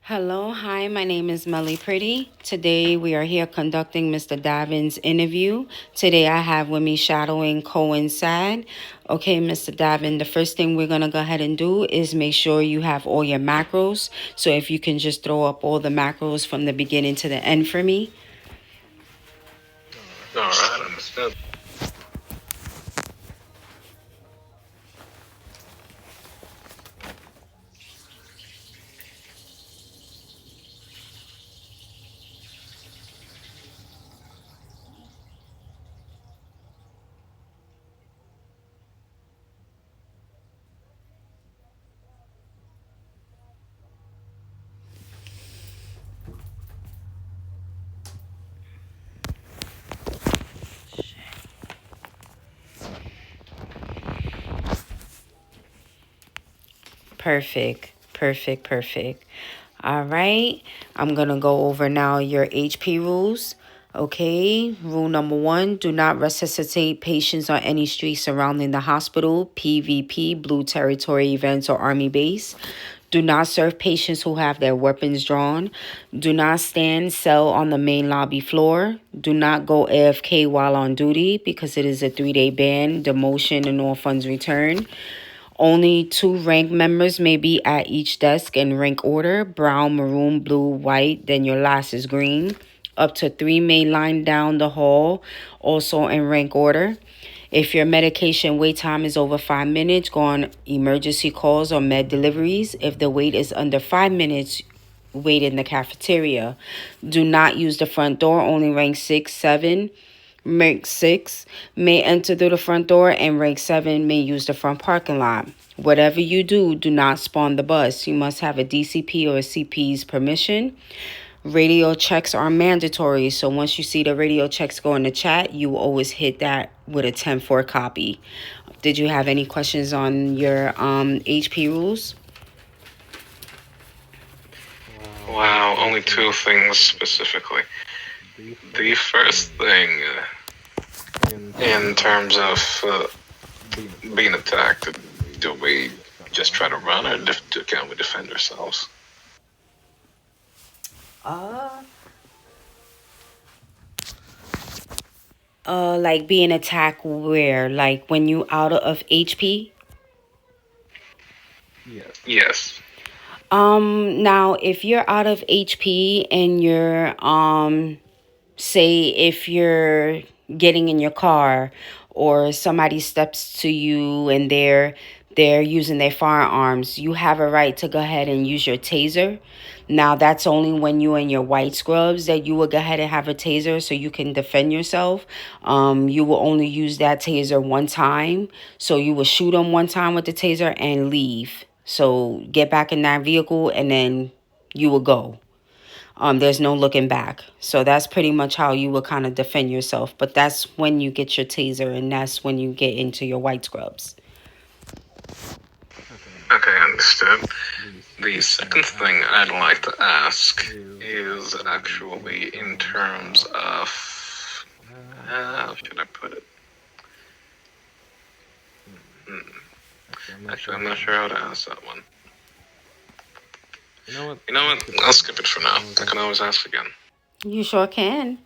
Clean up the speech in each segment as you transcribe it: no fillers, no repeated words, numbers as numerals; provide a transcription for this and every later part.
Hello, hi, my name is Melly Pretty. Today we are here conducting Mr. Davin's interview. Today I have with me shadowing Cohen Sad. Okay, Mr. Davin, the first thing we're going to go ahead and do is make sure you have all your macros. So if you can just throw up all the macros from the beginning to the end for me. All right, understood. Perfect, perfect, perfect. All right, I'm going to go over now your HP rules. Okay, rule number one, do not resuscitate patients on any street surrounding the hospital, PvP, Blue Territory events, or Army base. Do not serve patients who have their weapons drawn. Do not stand cell on the main lobby floor. Do not go AFK while on duty because it is a 3-day ban, demotion, and all funds returned. Only 2 rank members may be at each desk in rank order: brown, maroon, blue, white, then your last is green. Up to 3 may line down the hall, also in rank order. If your medication wait time is over 5 minutes, go on emergency calls or med deliveries. If the wait is under 5 minutes, wait in the cafeteria. Do not use the front door, only rank 6, 7. Rank 6 may enter through the front door, and rank 7 may use the front parking lot. Whatever you do, do not spawn the bus. You must have a DCP or a CP's permission. Radio checks are mandatory, so once you see the radio checks go in the chat, you will always hit that with a 10-4 copy. Did you have any questions on your HP rules? Wow, only two things specifically. The first thing, in terms of being attacked, do we just try to run, or can we defend ourselves? Uh, like being attacked where? Like when you out of HP? Yes. Now if you're out of HP and you're say if you're getting in your car or somebody steps to you and they're using their firearms, you have a right to go ahead and use your taser. Now that's only when you're in your white scrubs that you will go ahead and have a taser so you can defend yourself. You will only use that taser one time, so you will shoot them one time with the taser and leave. So get back in that vehicle and then you will go. There's no looking back. So that's pretty much how you will kind of defend yourself. But that's when you get your taser and that's when you get into your white scrubs. Okay, understood. The second thing I'd like to ask is actually in terms of how should I put it? Actually, I'm not sure how to ask that one. You know what? I'll skip it for now. I can always ask again. You sure can.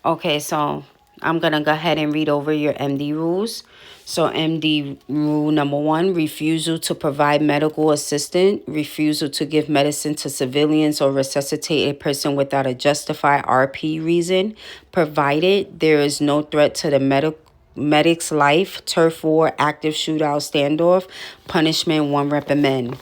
Okay, so I'm going to go ahead and read over your MD rules. So MD rule number 1, refusal to provide medical assistance, refusal to give medicine to civilians or resuscitate a person without a justified RP reason, provided there is no threat to the medic's life, turf war, active shootout, standoff, punishment 1 reprimand.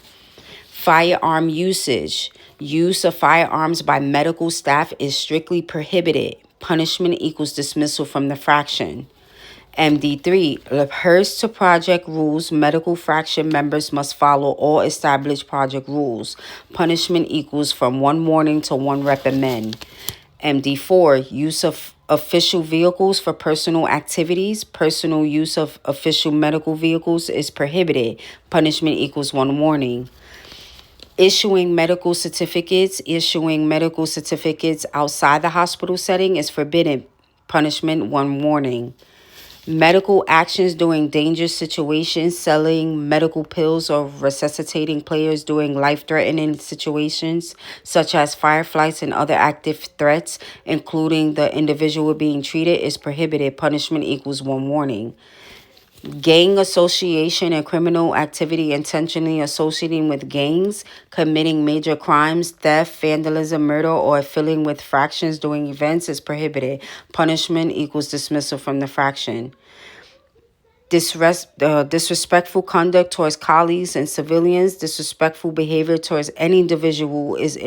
Firearm usage. Use of firearms by medical staff is strictly prohibited. Punishment equals dismissal from the fraction. MD3, adheres to project rules. Medical fraction members must follow all established project rules. Punishment equals from 1 warning to 1 reprimand. MD4, use of official vehicles for personal activities. Personal use of official medical vehicles is prohibited. Punishment equals 1 warning. Issuing medical certificates outside the hospital setting is forbidden. Punishment 1 warning. Medical actions during dangerous situations, selling medical pills or resuscitating players during life threatening situations, such as fireflies and other active threats, including the individual being treated, is prohibited. Punishment equals one warning. Gang association and criminal activity intentionally associating with gangs, committing major crimes, theft, vandalism, murder, or affiliating with fractions during events is prohibited. Punishment equals dismissal from the fraction. Disrespectful conduct towards colleagues and civilians, disrespectful behavior towards any individual is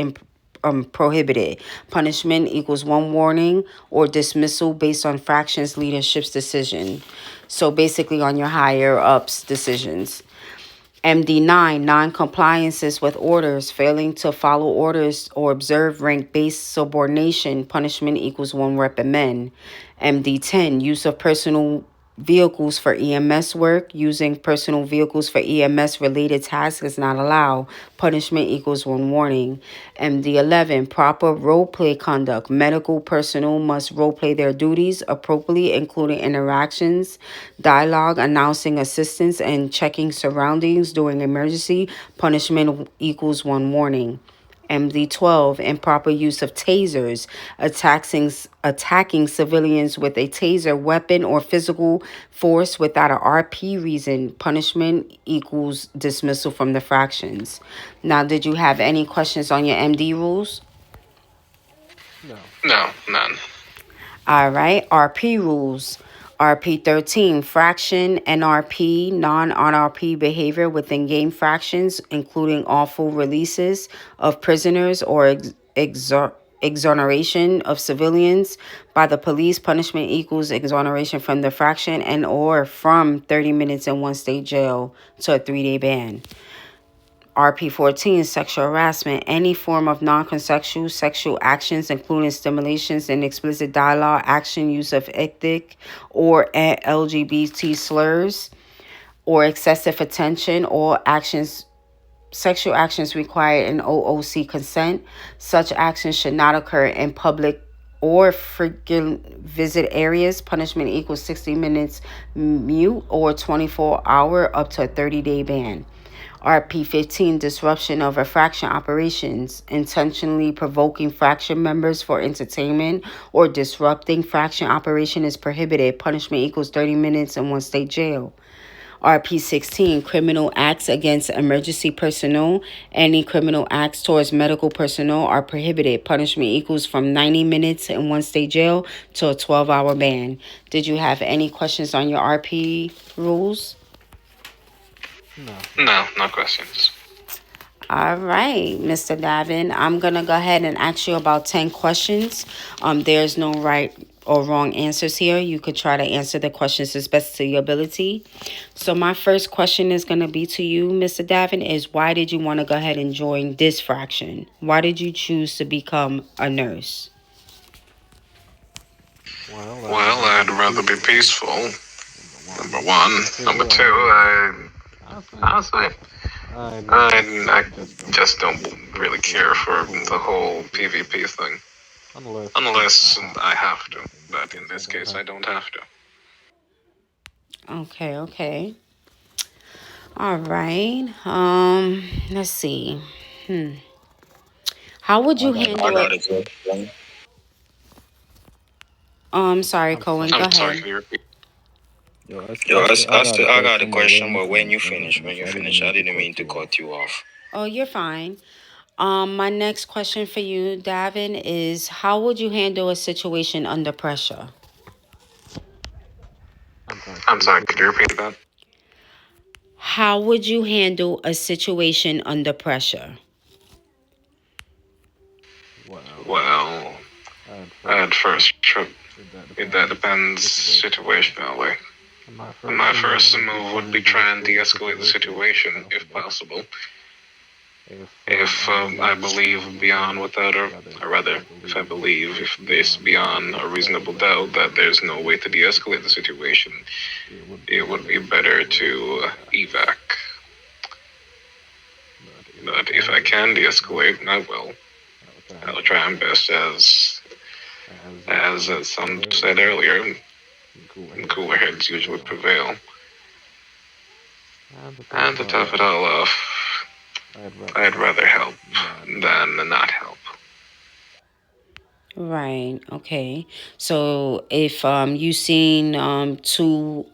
prohibited. Punishment equals one warning or dismissal based on fractions leadership's decision. So basically, on your higher ups' decisions. MD9, non-compliances with orders, failing to follow orders or observe rank-based subordination, punishment equals one reprimand. MD10, use of personal vehicles for EMS work, using personal vehicles for EMS related tasks is not allowed. Punishment equals one warning. MD11, proper role play conduct. Medical personnel must role play their duties appropriately, including interactions, dialogue, announcing assistance, and checking surroundings during emergency. Punishment equals one warning. MD12, improper use of tasers, attacking civilians with a taser weapon or physical force without a RP reason. Punishment equals dismissal from the fractions. Now, did you have any questions on your MD rules? No, none. All right, RP rules. RP 13, fraction, NRP, non NRP behavior within game fractions, including awful releases of prisoners or exoneration of civilians by the police. Punishment equals exoneration from the fraction and or from 30 minutes in one state jail to a 3-day ban. RP14, sexual harassment, any form of non-consensual sexual actions, including stimulations and explicit dialogue, action, use of ethnic or LGBT slurs, or excessive attention, or actions, sexual actions require an OOC consent. Such actions should not occur in public or frequent visit areas. Punishment equals 60 minutes mute or 24-hour up to a 30-day ban. RP15, disruption of a fraction operations, intentionally provoking fraction members for entertainment or disrupting fraction operation is prohibited. Punishment equals 30 minutes in one state jail. RP16, criminal acts against emergency personnel. Any criminal acts towards medical personnel are prohibited. Punishment equals from 90 minutes in one state jail to a 12-hour ban. Did you have any questions on your RP rules? No, no questions. All right, Mr. Davin, I'm going to go ahead and ask you about 10 questions. There's no right or wrong answers here. You could try to answer the questions as best to your ability. So my first question is going to be to you, Mr. Davin, is why did you want to go ahead and join this fraction? Why did you choose to become a nurse? Well, I'd rather be peaceful. Number one. Number two, honestly, I just don't really care for the whole PvP thing. Unless I have to. But in this case, I don't have to. Okay. All right. Let's see. How would you handle it? Sorry, Cohen. Go I'm sorry, ahead. can you repeat? I got a question, but when you finish, I didn't mean to cut you off. Oh, you're fine. My next question for you, Davin, is how would you handle a situation under pressure? I'm sorry, could you repeat that? How would you handle a situation under pressure? Well, at first, that depends situationally. My first move would be try and de-escalate the situation, if possible. If I believe beyond without or rather, if I believe, if there's beyond a reasonable doubt that there's no way to de-escalate the situation, it would be better to evac. But if I can de-escalate, I will. I'll try my best as some said earlier, and cooler heads usually prevail. And to top it all off, I'd rather help than not help. Right. Okay. So if you seen two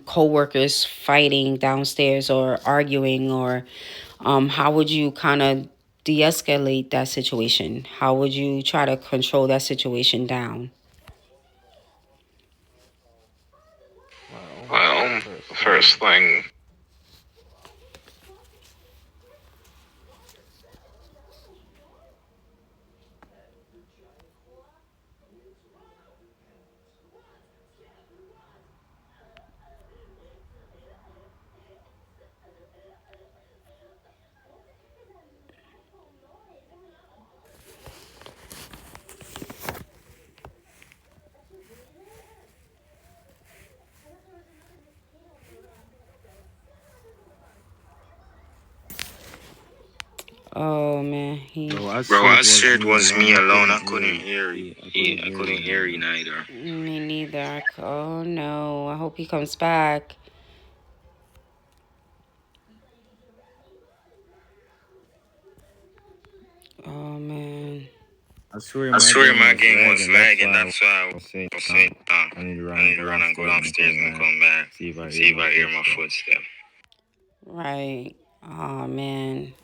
coworkers fighting downstairs or arguing, or how would you kind of de-escalate that situation? How would you try to control that situation down? Well, first thing, Oh man, he. Bro, I swear it was me alone. I couldn't hear you. I couldn't hear you neither. Me neither. Oh no. I hope he comes back. Oh man. I swear my game was lagging. That's why I said, I need to run and go downstairs and come back. See if I hear my footsteps. Right. Oh man.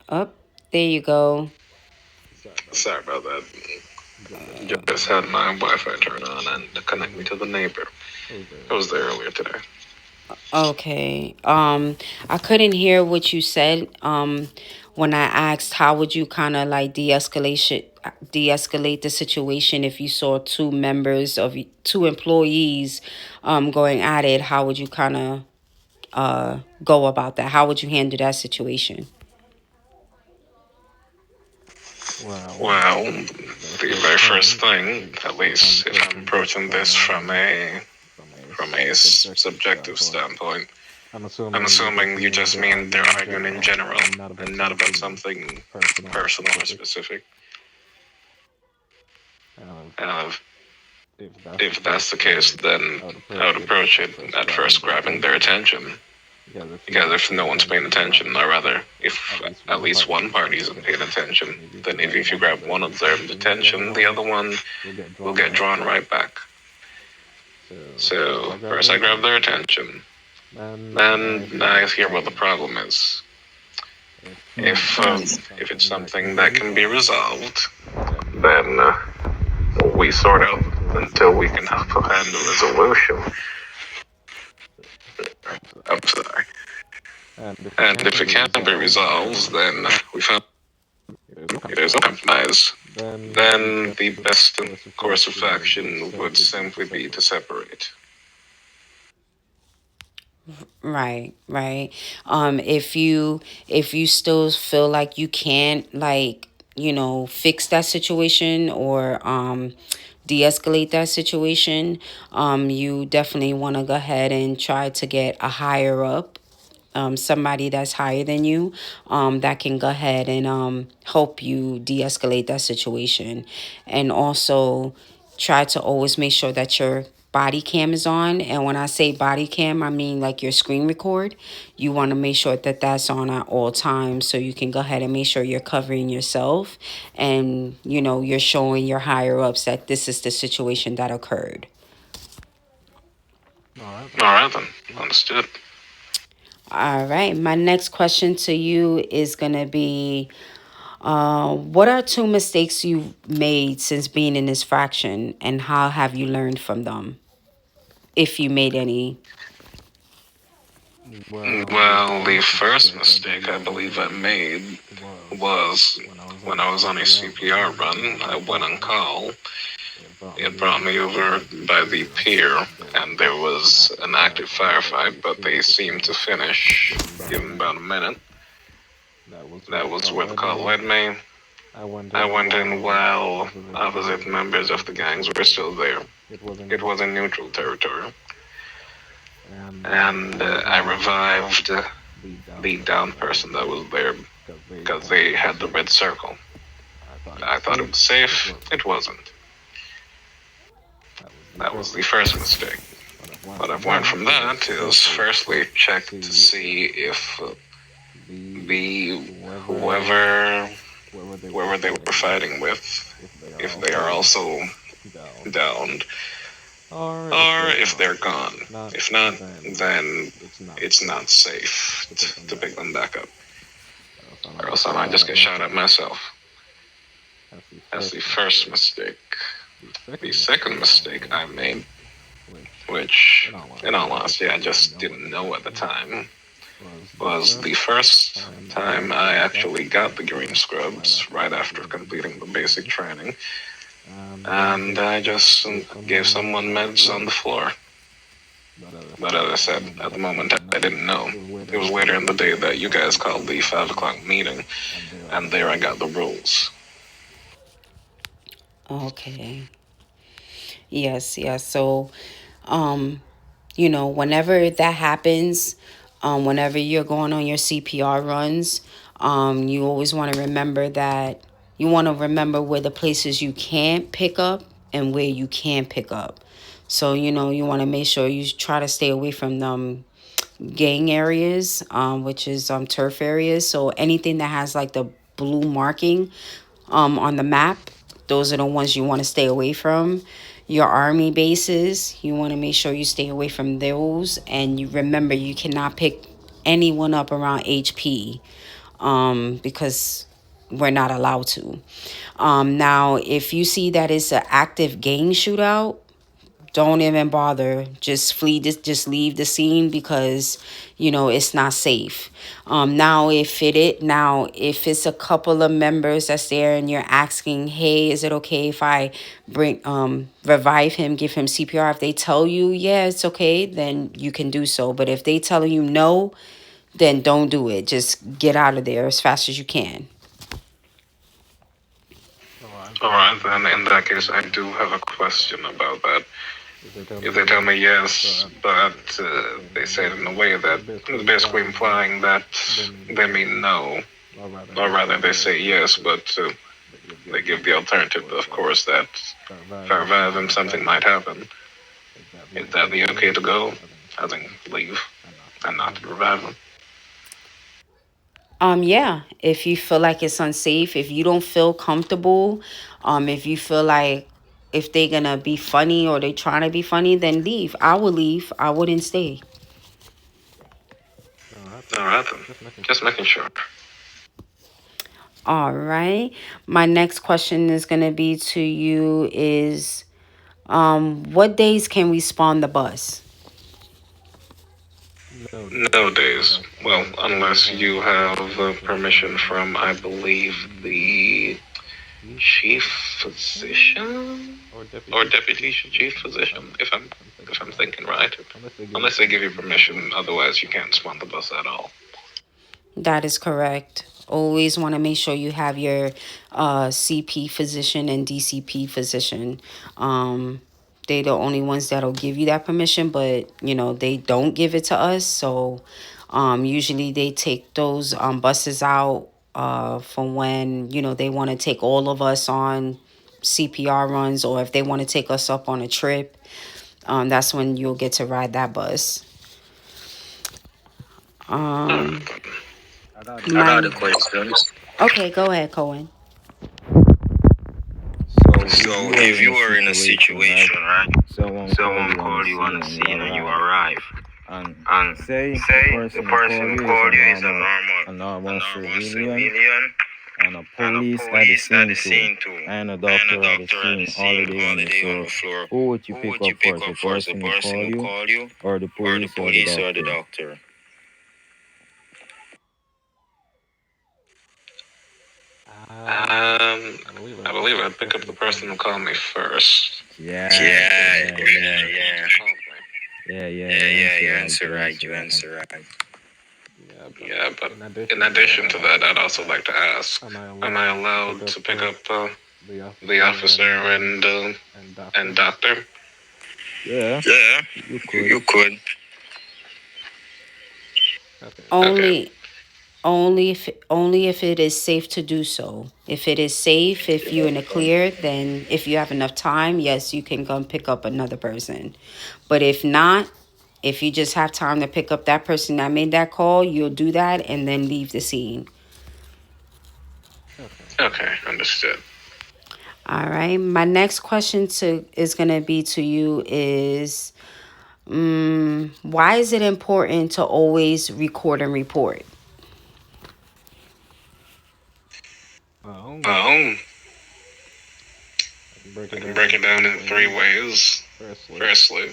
Up. There you go. sorry about that. Just had my Wi-Fi turned on and to connect me to the neighbor. I was there earlier today. Okay. I couldn't hear what you said. When I asked how would you kind of like de-escalate the situation if you saw two members of two employees going at it, how would you kind of go about that? How would you handle that situation? Well, the very first thing, at least if I'm approaching this from a subjective standpoint, I'm assuming you just mean they're arguing in general and not about something personal or specific. Uh, if that's the case, then I would approach it at first grabbing their attention. Because if no one's paying attention, or rather, if at least one party isn't paying attention, then if you grab one of their attention, the other one will get drawn right back. So first I grab their attention, then I hear what the problem is. If it's something that can be resolved, then we sort out until we can find a resolution. I'm sorry. And if it can't be resolved, then we found there's a compromise. Then the best course of action would simply be to separate. Right, right. If you still feel like you can't like, fix that situation or de-escalate that situation, you definitely want to go ahead and try to get a higher up, somebody that's higher than you, that can go ahead and help you de-escalate that situation. And also try to always make sure that your body cam is on. And when I say body cam, I mean like your screen record. You want to make sure that that's on at all times, so you can go ahead and make sure you're covering yourself, and you're showing your higher ups that this is the situation that occurred. All right then, understood. All right, my next question to you is going to be, what are two mistakes you've made since being in this fraction, and how have you learned from them? If you made any. Well, the first mistake I believe I made was when I was on a CPR run. I went on call. It brought me over by the pier, and there was an active firefight, but they seemed to finish in about a minute. That was where the call led me. I went in while opposite members of the gangs were still there. It was in neutral territory. And I revived the down person that was there because they had the red circle. I thought it was safe. It wasn't. That was the first mistake. What I've learned from that is firstly check to see if the whoever they were fighting with, if they are also downed, or if they're gone. If not, then it's not safe to pick them back up, or else I might just get shot at myself. That's the first mistake. The second mistake I made, which in all honesty I just didn't know at the time, was the first time I actually got the green scrubs right after completing the basic training, and I just gave someone meds on the floor. But as I said, at the moment I didn't know. It was later in the day that you guys called the 5 o'clock meeting, and there I got the rules. Okay. Yes, yes. So, whenever that happens, whenever you're going on your CPR runs, you always want to remember that you want to remember where the places you can't pick up and where you can pick up. So, you want to make sure you try to stay away from them gang areas, which is turf areas. So anything that has like the blue marking on the map, those are the ones you want to stay away from. Your army bases, you want to make sure you stay away from those. And you remember you cannot pick anyone up around HP because we're not allowed to. Now, if you see that it's an active gang shootout, don't even bother, just flee, just leave the scene because it's not safe. If it's a couple of members that's there and you're asking, hey, is it okay if I bring revive him, give him CPR? If they tell you yeah, it's okay, then you can do so. But if they tell you no, then don't do it. Just get out of there as fast as you can. Alright, then in that case, I do have a question about that. If they tell me yes, but they say it in a way that is basically implying that they mean no, or rather they say yes, but they give the alternative, of course, that if I revive him, something might happen. Is that the okay to go? I think leave and not to revive him. Yeah, if you feel like it's unsafe, if you don't feel comfortable, if you feel like if they're gonna be funny or they trying to be funny, then leave. I would leave. I wouldn't stay. Alright then, just making sure. All right. My next question is gonna be to you is what days can we spawn the bus? Nowadays, well, unless you have permission from, I believe, the chief physician or deputy chief physician, if I'm thinking right. Unless they give you permission, otherwise you can't spawn the bus at all. That is correct. Always want to make sure you have your CP physician and DCP physician. They the only ones that'll give you that permission, but they don't give it to us. So usually they take those buses out for when they want to take all of us on CPR runs, or if they want to take us up on a trip. That's when you'll get to ride that bus. Um, I got a my question. Okay, go ahead, Cohen. So if you were in a situation, right? Someone called you on the scene and you arrive, and say the person who called you is a normal civilian, and the police at the scene too, and a doctor at the scene all the day on the floor. Who would you pick up first, the person who called you, or the police or the doctor? I believe I'd pick up the person who called me first. Yeah. You answer right. Yeah, but in addition to that, I'd also like to ask, am I allowed to pick up the officer and doctor? Yeah, Yeah, you could. okay. Only only if it is safe to do so. If it is safe, if you're in the clear, then if you have enough time, yes, you can come pick up another person. But if not, if you just have time to pick up that person that made that call, you'll do that and then leave the scene. Okay, understood. All right. My next question is gonna be to you is, why is it important to always record and report? Um, I can break it down in three ways. Firstly,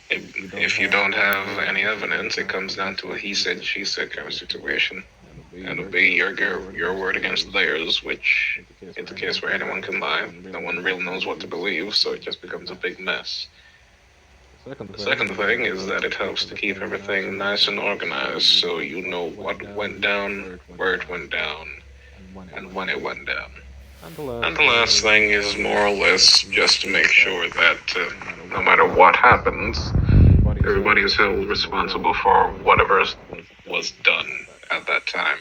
if you don't have any evidence, it comes down to a he said, she said kind of situation. And it'll be your word against theirs, which in the case where anyone can lie, no one really knows what to believe, so it just becomes a big mess. The second thing is that it helps to keep everything nice and organized, so you know what went down, where it went down, and when it went down. And the last thing is more or less just to make sure that no matter what happens, everybody is held responsible for whatever was done at that time.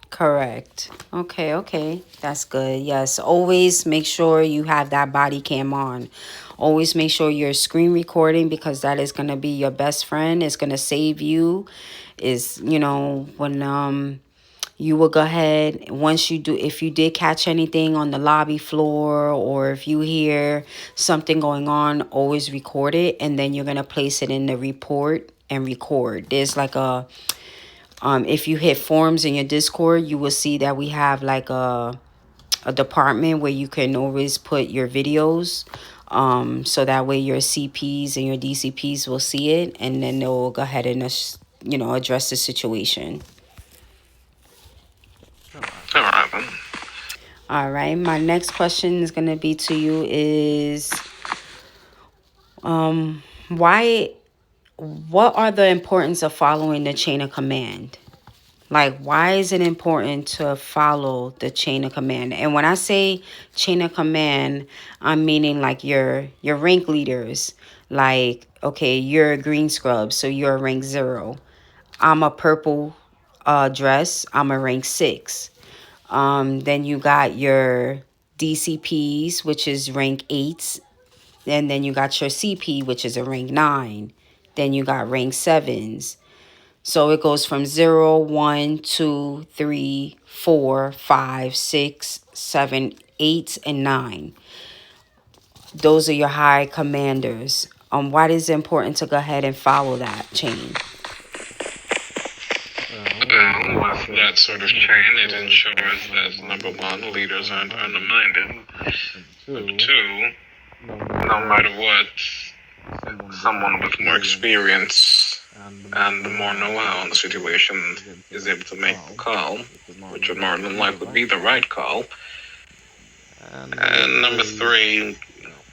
Correct. Okay. That's good. Yes. Always make sure you have that body cam on. Always make sure you're screen recording because that is going to be your best friend. It's going to save you. Is, when you will go ahead once you do, if you did catch anything on the lobby floor or if you hear something going on, always record it and then you're going to place it in the report and record. There's like if you hit forums in your Discord, you will see that we have like a department where you can always put your videos, so that way your CPs and your DCPs will see it and then they'll go ahead and address the situation. All right, then. All right. My next question is going to be to you is, what are the importance of following the chain of command? Like, why is it important to follow the chain of command? And when I say chain of command, I'm meaning like your rank leaders. Like, okay, you're a green scrub, so you're a rank 0. I'm a purple dress. I'm a rank 6. Then you got your DCPs, which is rank 8s. And then you got your CP, which is a rank 9. Then you got rank 7s. So it goes from 0, 1, 2, 3, 4, 5, 6, 7, 8, and 9. Those are your high commanders. Why is it important to go ahead and follow that chain? With that sort of chain, it ensures that number one, leaders aren't undermined. Number two, no matter what, someone with more experience and more know-how on the situation is able to make a call, which would more than likely be the right call. And number three,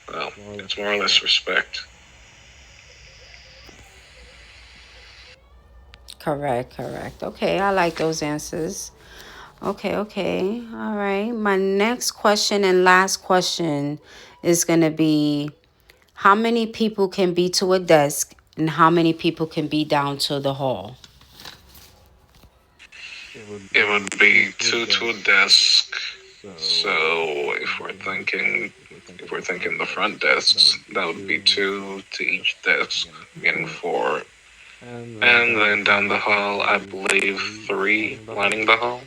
well, it's more or less respect. Correct. Okay, I like those answers. Okay. All right. My next question and last question is going to be, how many people can be to a desk and how many people can be down to the hall? It would be two to a desk. So if we're thinking the front desks, that would be 2 to each desk, meaning 4. And then down the hall, I believe 3 lining the hall.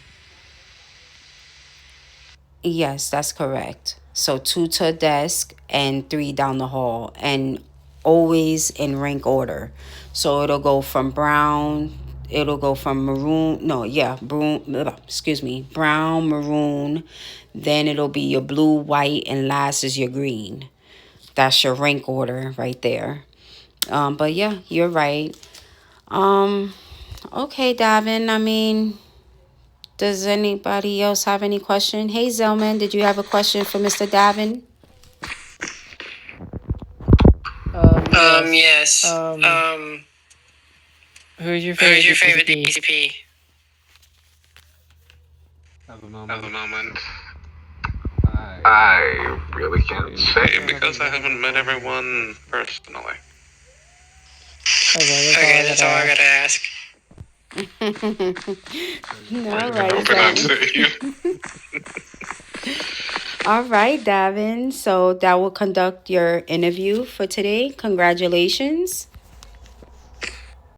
Yes, that's correct. So 2 to a desk and 3 down the hall, and always in rank order. So it'll go from brown, it'll go from brown, maroon, then it'll be your blue, white, and last is your green. That's your rank order right there. But yeah, you're right. Okay, Davin, I mean, does anybody else have any question? Hey, Zelman, did you have a question for Mr. Davin? Yes. Who's your favorite DCP? At the moment, I really can't say because I haven't met everyone personally. Okay, that's all I gotta ask. All right, Hoping I'd so. say you. All right, Davin. So that will conduct your interview for today. Congratulations.